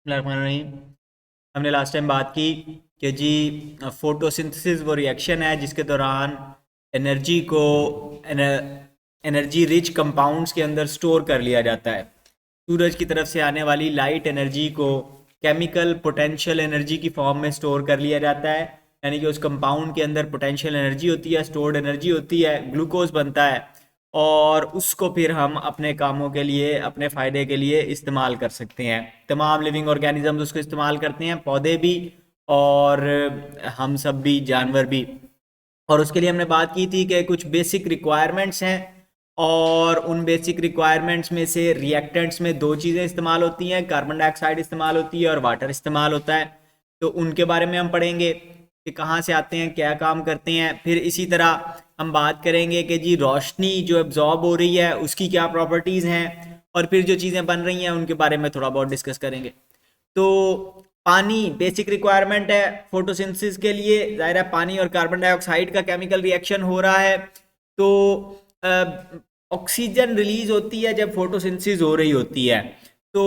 बिस्मिल्लाहिर्रहमानिर्रहीम। हमने last time बात की कि जी फोटोसिंथेसिस वो रिएक्शन है जिसके दौरान एनर्जी को एनर्जी रिच कंपाउंड्स के अंदर स्टोर कर लिया जाता है। सूरज की तरफ से आने वाली लाइट एनर्जी को केमिकल पोटेंशियल एनर्जी की फॉर्म में स्टोर कर लिया जाता है, यानी कि उस कंपाउंड के अंदर पोटेंशियल एनर्जी होती है, स्टोर्ड एनर्जी होती है, ग्लूकोज बनता है और उसको फिर हम अपने कामों के लिए, अपने फ़ायदे के लिए इस्तेमाल कर सकते हैं। तमाम लिविंग ऑर्गेनिजम्स उसको इस्तेमाल करते हैं, पौधे भी और हम सब भी, जानवर भी। और उसके लिए हमने बात की थी कि कुछ बेसिक रिक्वायरमेंट्स हैं और उन बेसिक रिक्वायरमेंट्स में से रिएक्टेंट्स में दो चीज़ें इस्तेमाल होती हैं, कार्बन डाइऑक्साइड इस्तेमाल होती है और वाटर इस्तेमाल होता है। तो उनके बारे में हम पढ़ेंगे कि कहाँ से आते हैं, क्या काम करते हैं। फिर इसी तरह हम बात करेंगे कि जी रोशनी जो एब्जॉर्ब हो रही है उसकी क्या प्रॉपर्टीज़ हैं, और फिर जो चीज़ें बन रही हैं उनके बारे में थोड़ा बहुत डिस्कस करेंगे। तो पानी बेसिक रिक्वायरमेंट है फोटोसिंथेसिस के लिए। जाहिर है पानी और कार्बन डाइऑक्साइड का केमिकल रिएक्शन हो रहा है, तो ऑक्सीजन रिलीज होती है जब फोटोसिंथेसिस हो रही होती है। तो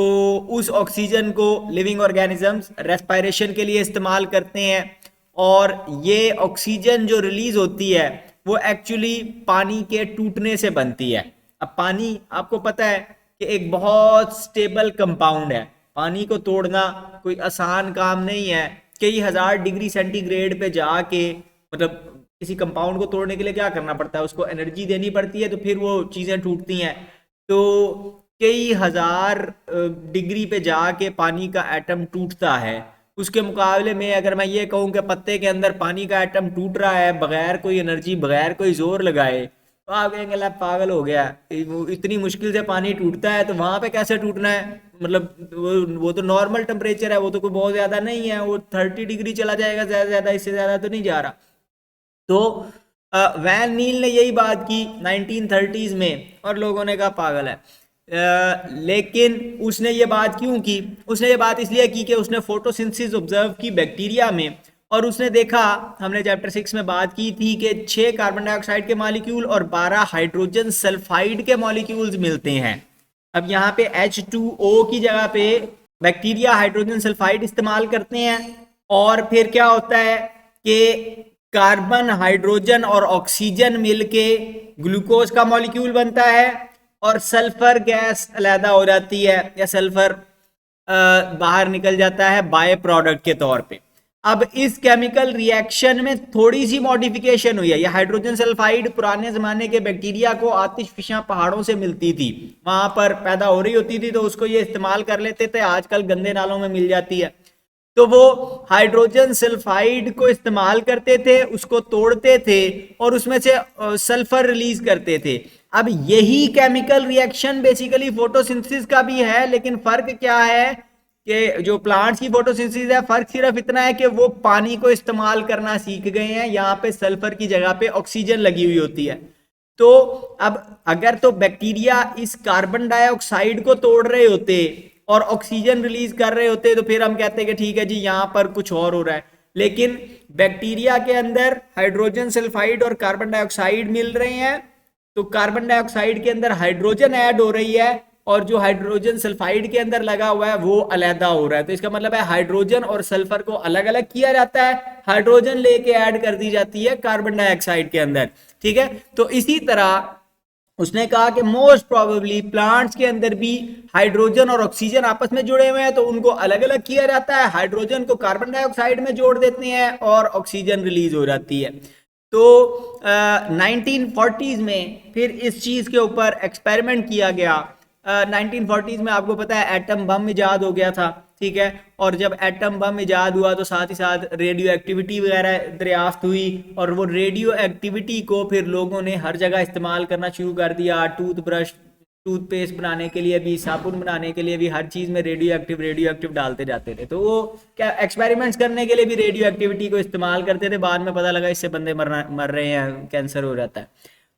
उस ऑक्सीजन को लिविंग ऑर्गेनिजम्स रेस्पिरेशन के लिए इस्तेमाल करते हैं, और ये ऑक्सीजन जो रिलीज होती है वो एक्चुअली पानी के टूटने से बनती है। अब पानी आपको पता है कि एक बहुत स्टेबल कंपाउंड है। पानी को तोड़ना कोई आसान काम नहीं है। कई हजार डिग्री सेंटीग्रेड पे जाके, मतलब किसी कंपाउंड को तोड़ने के लिए क्या करना पड़ता है, उसको एनर्जी देनी पड़ती है, तो फिर वो चीज़ें टूटती हैं। तो कई हजार डिग्री पे जाके पानी का एटम टूटता है। उसके मुकाबले में अगर मैं ये कहूँ कि पत्ते के अंदर पानी का एटम टूट रहा है बगैर कोई एनर्जी, बगैर कोई जोर लगाए, तो आप कहेंगे ला पागल हो गया, वो इतनी मुश्किल से पानी टूटता है तो वहां पे कैसे टूटना है। मतलब वो तो नॉर्मल टेम्परेचर है, वो तो कोई बहुत ज़्यादा नहीं है, वो 30 डिग्री चला जाएगा ज़्यादा से ज़्यादा, इससे ज़्यादा तो नहीं जा रहा। तो वैन नील ने यही बात की 1930s में और लोगों ने कहा पागल है। लेकिन उसने ये बात क्यों की? उसने ये बात इसलिए की कि उसने फोटोसिंथेसिस ऑब्जर्व की बैक्टीरिया में, और उसने देखा, हमने चैप्टर 6 में बात की थी कि 6 कार्बन डाइऑक्साइड के मॉलिक्यूल और 12 हाइड्रोजन सल्फाइड के मॉलिक्यूल्स मिलते हैं। अब यहाँ पे H2O की जगह पे बैक्टीरिया हाइड्रोजन सल्फाइड इस्तेमाल करते हैं, और फिर क्या होता है कि कार्बन, हाइड्रोजन और ऑक्सीजन मिलके ग्लूकोज का मॉलिक्यूल बनता है, और सल्फर गैस अलहदा हो जाती है, या सल्फर बाहर निकल जाता है बाय प्रोडक्ट के तौर पे। अब इस केमिकल रिएक्शन में थोड़ी सी मॉडिफिकेशन हुई है। यह हाइड्रोजन सल्फाइड पुराने जमाने के बैक्टीरिया को आतिशफिशा पहाड़ों से मिलती थी, वहां पर पैदा हो रही होती थी, तो उसको ये इस्तेमाल कर लेते थे। आजकल गंदे नालों में मिल जाती है, तो वो हाइड्रोजन सल्फाइड को इस्तेमाल करते थे, उसको तोड़ते थे और उसमें से सल्फर रिलीज करते थे। अब यही केमिकल रिएक्शन बेसिकली फोटोसिंथेसिस का भी है, लेकिन फर्क क्या है कि जो प्लांट्स की फोटोसिंथेसिस है, फर्क सिर्फ इतना है कि वो पानी को इस्तेमाल करना सीख गए हैं, यहाँ पे सल्फर की जगह पे ऑक्सीजन लगी हुई होती है। तो अब अगर तो बैक्टीरिया इस कार्बन डाइऑक्साइड को तोड़ रहे होते और ऑक्सीजन रिलीज कर रहे होते, तो फिर हम कहते हैं कि ठीक है जी यहाँ पर कुछ और हो रहा है। लेकिन बैक्टीरिया के अंदर हाइड्रोजन सल्फाइड और कार्बन डाइऑक्साइड मिल रहे हैं, तो कार्बन डाइऑक्साइड के अंदर हाइड्रोजन ऐड हो रही है, और जो हाइड्रोजन सल्फाइड के अंदर लगा हुआ है वो अलहदा हो रहा है। तो इसका मतलब है हाइड्रोजन और सल्फर को अलग अलग किया जाता है, हाइड्रोजन लेके ऐड कर दी जाती है कार्बन डाइऑक्साइड के अंदर। ठीक है, तो इसी तरह उसने कहा कि मोस्ट प्रोबेबली प्लांट्स के अंदर भी हाइड्रोजन और ऑक्सीजन आपस में जुड़े हुए हैं, तो उनको अलग अलग किया जाता है, हाइड्रोजन को कार्बन डाइऑक्साइड में जोड़ देते हैं और ऑक्सीजन रिलीज हो जाती है। तो 1940s में फिर इस चीज़ के ऊपर एक्सपेरिमेंट किया गया। 1940s में आपको पता है एटम बम इजाद हो गया था, ठीक है, और जब एटम बम इजाद हुआ तो साथ ही साथ रेडियो एक्टिविटी वगैरह दरियाफ्त हुई, और वो रेडियो एक्टिविटी को फिर लोगों ने हर जगह इस्तेमाल करना शुरू कर दिया। टूथब्रश, टूथपेस्ट बनाने के लिए भी, साबुन बनाने के लिए भी, हर चीज़ में रेडियो एक्टिव डालते जाते थे। तो वो क्या एक्सपेरिमेंट्स करने के लिए भी रेडियो एक्टिविटी को इस्तेमाल करते थे। बाद में पता लगा इससे बंदे मर रहे हैं, कैंसर हो जाता है।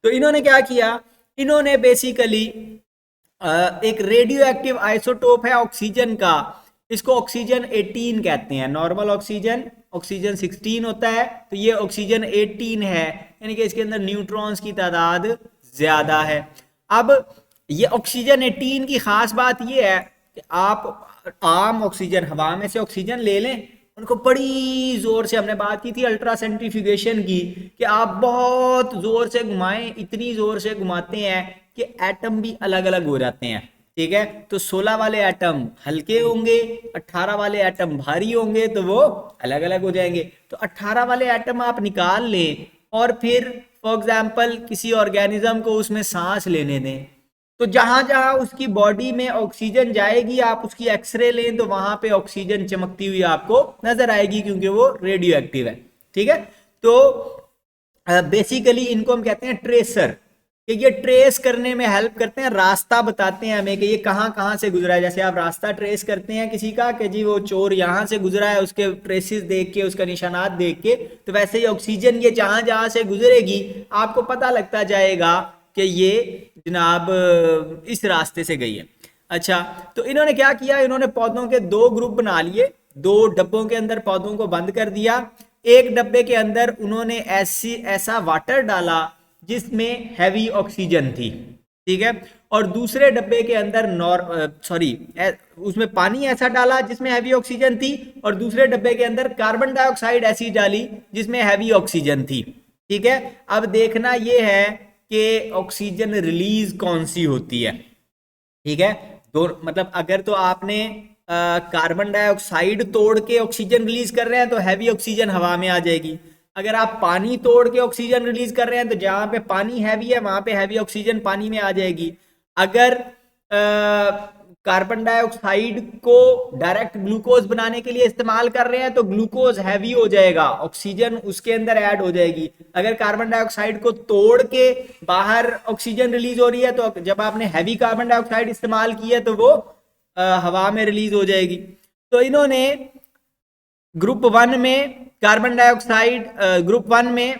तो इन्होंने क्या किया, इन्होंने बेसिकली एक रेडियो एक्टिव आइसोटोप है ऑक्सीजन का, इसको ऑक्सीजन 18 कहते हैं। नॉर्मल ऑक्सीजन ऑक्सीजन 16 होता है, तो ये ऑक्सीजन 18 है, यानी कि इसके अंदर न्यूट्रॉन्स की तादाद ज्यादा है। अब ये ऑक्सीजन 18 की खास बात ये है कि आप आम ऑक्सीजन, हवा में से ऑक्सीजन ले लें, उनको बड़ी जोर से, हमने बात की थी अल्ट्रा सेंट्रीफ्यूगेशन की, कि आप बहुत जोर से घुमाएं, इतनी जोर से घुमाते हैं कि एटम भी अलग अलग हो जाते हैं। ठीक है, तो 16 वाले एटम हल्के होंगे, 18 वाले एटम भारी होंगे, तो वो अलग अलग हो जाएंगे। तो 18 वाले एटम आप निकाल लें और फिर फॉर एग्जाम्पल किसी ऑर्गेनिज्म को उसमें सांस लेने दें, तो जहां जहां उसकी बॉडी में ऑक्सीजन जाएगी, आप उसकी एक्सरे लें तो वहां पे ऑक्सीजन चमकती हुई आपको नजर आएगी, क्योंकि वो रेडियो एक्टिव है। ठीक है, तो बेसिकली इनको हम कहते हैं ट्रेसर, कि ये ट्रेस करने में हेल्प करते हैं, रास्ता बताते हैं हमें कि ये कहाँ कहाँ से गुजरा है। जैसे आप रास्ता ट्रेस करते हैं किसी का, कि जी वो चोर यहाँ से गुजरा है, उसके ट्रेसेस देख के, उसका निशानात देख के, तो वैसे ही ऑक्सीजन ये जहां जहां से गुजरेगी आपको पता लगता जाएगा कि ये जनाब इस रास्ते से गई है। अच्छा, तो इन्होंने क्या किया, इन्होंने पौधों के 2 ग्रुप बना लिए, 2 डब्बों के अंदर पौधों को बंद कर दिया। एक डब्बे के अंदर उन्होंने ऐसा वाटर डाला जिसमें हैवी ऑक्सीजन थी। ठीक है, और दूसरे डब्बे के अंदर उसमें पानी ऐसा डाला जिसमें हैवी ऑक्सीजन थी, और दूसरे डब्बे के अंदर कार्बन डाइऑक्साइड ऐसी डाली जिसमें हैवी ऑक्सीजन थी। ठीक है, अब देखना यह है कि ऑक्सीजन रिलीज कौन सी होती है। ठीक है, दो मतलब अगर तो आपने कार्बन डाइऑक्साइड तोड़ के ऑक्सीजन रिलीज कर रहे हैं तो हैवी ऑक्सीजन हवा में आ जाएगी। अगर आप पानी तोड़ के ऑक्सीजन रिलीज कर रहे हैं तो जहां पे पानी हैवी है वहां पे हैवी ऑक्सीजन पानी में आ जाएगी। अगर कार्बन डाइऑक्साइड को डायरेक्ट ग्लूकोज बनाने के लिए इस्तेमाल कर रहे हैं तो ग्लूकोज हैवी हो जाएगा, ऑक्सीजन उसके अंदर ऐड हो जाएगी। अगर कार्बन डाइऑक्साइड को तोड़ के बाहर ऑक्सीजन रिलीज हो रही है तो जब आपने हैवी कार्बन डाइऑक्साइड इस्तेमाल की है तो वो हवा में रिलीज हो जाएगी। तो इन्होंने ग्रुप 1 में कार्बन डाइऑक्साइड, ग्रुप 1 में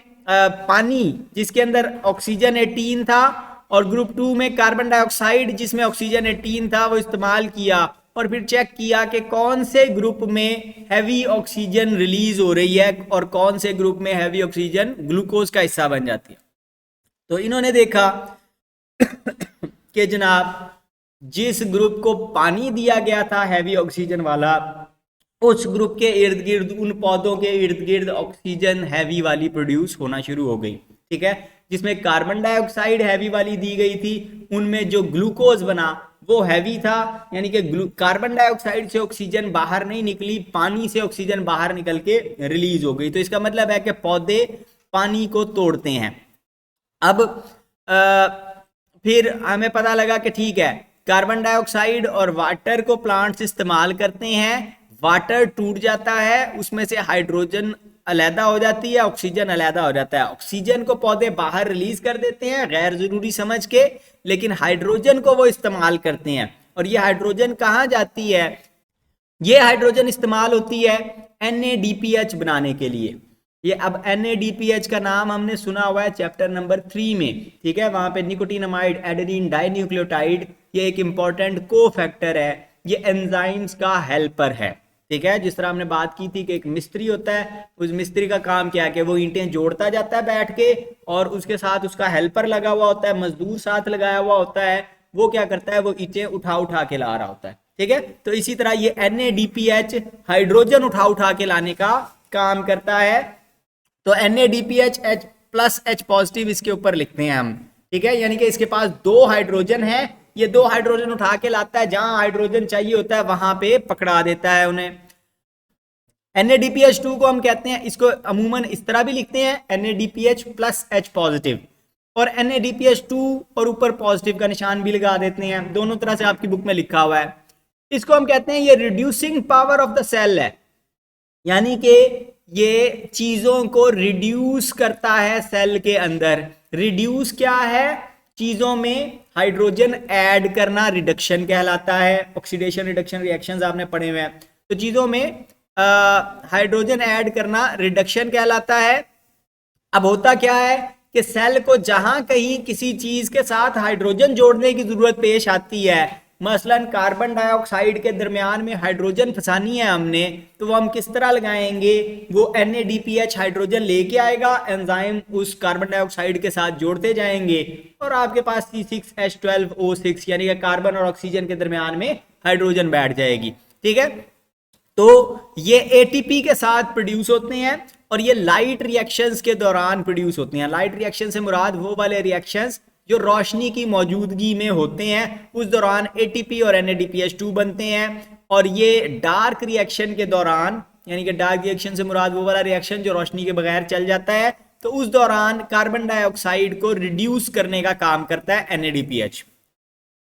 पानी जिसके अंदर ऑक्सीजन 18 था, और ग्रुप 2 में कार्बन डाइऑक्साइड जिसमें ऑक्सीजन 18 था, वो इस्तेमाल किया और फिर चेक किया कि कौन से ग्रुप में हैवी ऑक्सीजन रिलीज हो रही है और कौन से ग्रुप में हैवी ऑक्सीजन ग्लूकोज का हिस्सा बन जाती है। तो इन्होंने देखा कि जनाब जिस ग्रुप को पानी दिया गया था हैवी ऑक्सीजन वाला, उस ग्रुप के इर्द गिर्द, उन पौधों के इर्द गिर्द ऑक्सीजन हैवी वाली प्रोड्यूस होना शुरू हो गई। ठीक है, जिसमें कार्बन डाइऑक्साइड हैवी वाली दी गई थी उनमें जो ग्लूकोज बना वो हैवी था, यानी कि कार्बन डाइऑक्साइड से ऑक्सीजन बाहर नहीं निकली, पानी से ऑक्सीजन बाहर निकल के रिलीज हो गई। तो इसका मतलब है कि पौधे पानी को तोड़ते हैं। अब फिर हमें पता लगा कि ठीक है, कार्बन डाइऑक्साइड और वाटर को प्लांट्स इस्तेमाल करते हैं, वाटर टूट जाता है, उसमें से हाइड्रोजन अलहदा हो जाती है, ऑक्सीजन अलहदा हो जाता है। ऑक्सीजन को पौधे बाहर रिलीज कर देते हैं गैर जरूरी समझ के, लेकिन हाइड्रोजन को वो इस्तेमाल करते हैं। और ये हाइड्रोजन कहाँ जाती है, ये हाइड्रोजन इस्तेमाल होती है NADPH बनाने के लिए। ये अब NADPH का नाम हमने सुना हुआ है चैप्टर नंबर 3 में। ठीक है, वहां पे निकोटिनामाइड एडेनिन डाइन्यूक्लियोटाइड ये एक इंपॉर्टेंट को फैक्टर है, ये एंजाइम्स का हेल्पर है। ठीक है, जिस तरह हमने बात की थी कि एक मिस्त्री होता है, उस मिस्त्री का काम क्या है कि वो ईंटें जोड़ता जाता है बैठ के, और उसके साथ उसका हेल्पर लगा हुआ होता है, मजदूर साथ लगाया हुआ होता है, वो क्या करता है, वो ईंटें उठा उठा के ला रहा होता है। ठीक है, तो इसी तरह ये NADPH हाइड्रोजन उठा उठा के लाने का काम करता है। तो NADPH H+H+ इसके ऊपर लिखते हैं हम। ठीक है, यानी कि इसके पास 2 हाइड्रोजन है, ये 2 हाइड्रोजन उठा के लाता है, जहां हाइड्रोजन चाहिए होता है वहां पे पकड़ा देता है उन्हें। NADPH2 को हम कहते हैं, इसको अमूमन इस तरह भी लिखते हैं NADPH+H+, और NADPH2 और ऊपर पॉजिटिव का निशान भी लगा देते हैं, दोनों तरह से आपकी बुक में लिखा हुआ है। इसको हम कहते हैं ये reducing power of the cell है, यानी कि ये चीजों को रिड्यूस करता है सेल के अंदर। रिड्यूस क्या है, चीजों में हाइड्रोजन ऐड करना रिडक्शन कहलाता है। ऑक्सीडेशन रिडक्शन रिएक्शंस आपने पढ़े हुए हैं, तो चीजों में हाइड्रोजन ऐड करना रिडक्शन कहलाता है। अब होता क्या है कि सेल को जहां कहीं किसी चीज के साथ हाइड्रोजन जोड़ने की जरूरत पेश आती है, मसलन कार्बन डाइऑक्साइड के दरमियान में हाइड्रोजन फंसानी है हमने, तो वो हम किस तरह लगाएंगे, वो NADPH हाइड्रोजन लेके आएगा, एंजाइम उस कार्बन डाइऑक्साइड के साथ जोड़ते जाएंगे और आपके पास C6H12O6 यानी कि कार्बन और ऑक्सीजन के दरमियान में हाइड्रोजन बैठ जाएगी। ठीक है। तो ये एटीपी के साथ प्रोड्यूस होते हैं और ये लाइट रिएक्शंस के दौरान प्रोड्यूस होते हैं। लाइट रिएक्शन से मुराद वो वाले रिएक्शंस जो रोशनी की मौजूदगी में होते हैं, उस दौरान एटीपी और NADPH2 बनते हैं। और ये डार्क रिएक्शन के दौरान, यानी कि डार्क रिएक्शन से मुराद वो वाला रिएक्शन जो रोशनी के बगैर चल जाता है, तो उस दौरान कार्बन डाइऑक्साइड को रिड्यूस करने का काम करता है NADPH।